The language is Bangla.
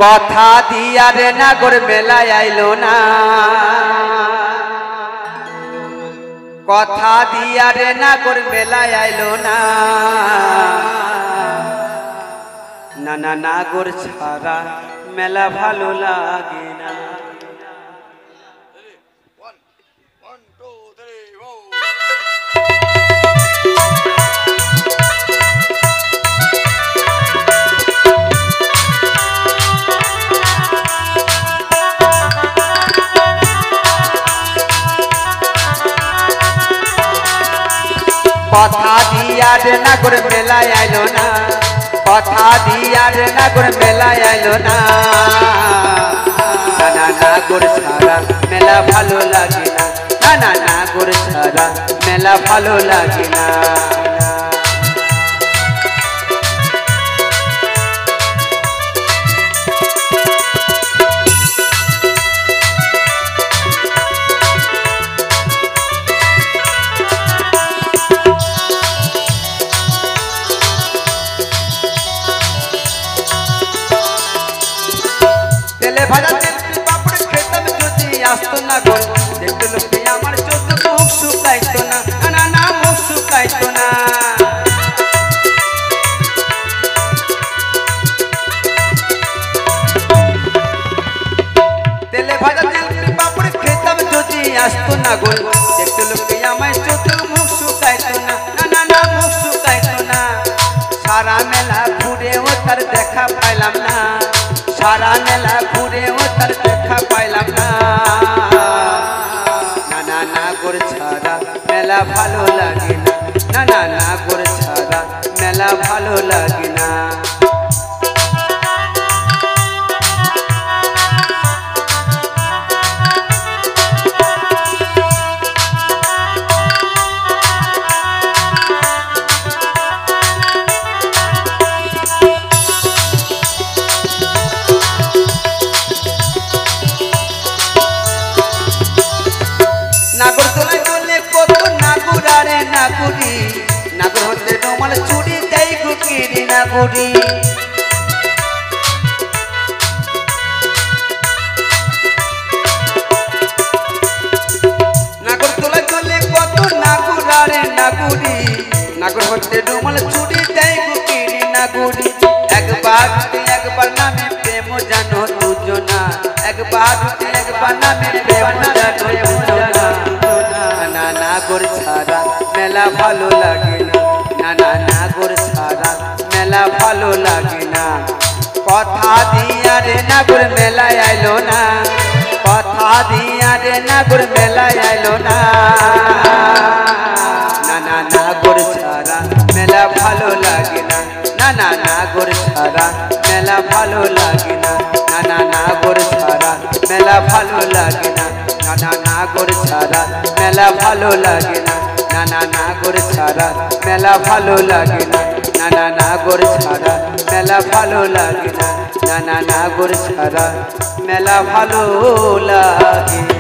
কথা দিয়া রে নাগর মেলায় আইলো না, কথা দিয়া রে নাগর মেলায় আইলো না, না না নাগর ছাড়া মেলা ভালো লাগে না। কথা দিয়া রে নাগর মেলায় আইলো না, কথা দিয়া রে নাগর মেলায় আইলো না, না না নাগর ছাড়া মেলা ভালো লাগে না, না না নাগর ছাড়া মেলা ভালো লাগে না। তেলে ভাজা তেল পাপড় খেতাম যদি আসতো না গোল, দেখতে লোকে আমার চোখ মুখ শুকাইতো না, না না মুখ শুকাইতো না। তেলে ভাজা তেল পাপড় খেতাম যদি আসতো না গোল, দেখতে লোকে আমার চোখ মুখ শুকাইতো না, না না মুখ শুকাইতো না। সারা মেলা ঘুরেও তার দেখা পাইলাম না, সারা মেলা ঘুরেও তার দেখা পাইলাম না, না না নাগর ছাড়া মেলা ভালো লাগে না, না না নাগর ছাড়া মেলা ভালো লাগে না। নাগর তোলায় তোলে কত নাগুর আরে নাগুরি, নাগর হতে রুমাল চুরি দেয় গুকিরি নাগুরি। নাগর তোলায় তোলে কত নাগুর আরে নাগুরি, নাগর হতে রুমাল চুরি দেয় গুকিরি নাগুরি। একবার নামে প্রেম জানো দুজনা, একবার নামে প্রেম জানো দুজনা, না নাগর ছাড়া মেলা ভালো লাগে না, না না নাগর ছাড়া মেলা ভালো লাগে না। কথা দিয়া রে নাগর মেলায় আইলো না, কথা দিয়া রে নাগর মেলায় আইলো না, না না নাগর ছাড়া মেলা ভালো লাগে না, না না নাগর ছাড়া মেলা ভালো লাগে না, না না নাগর ছাড়া মেলা ভালো লাগে না, না না নাগর ছাড়া মেলা ভালো লাগে না, না না নাগর ছাড়া মেলা ভালো লাগে না, না না নাগর ছাড়া মেলা ভালো লাগে না, না না নাগর ছাড়া মেলা ভালো লাগে।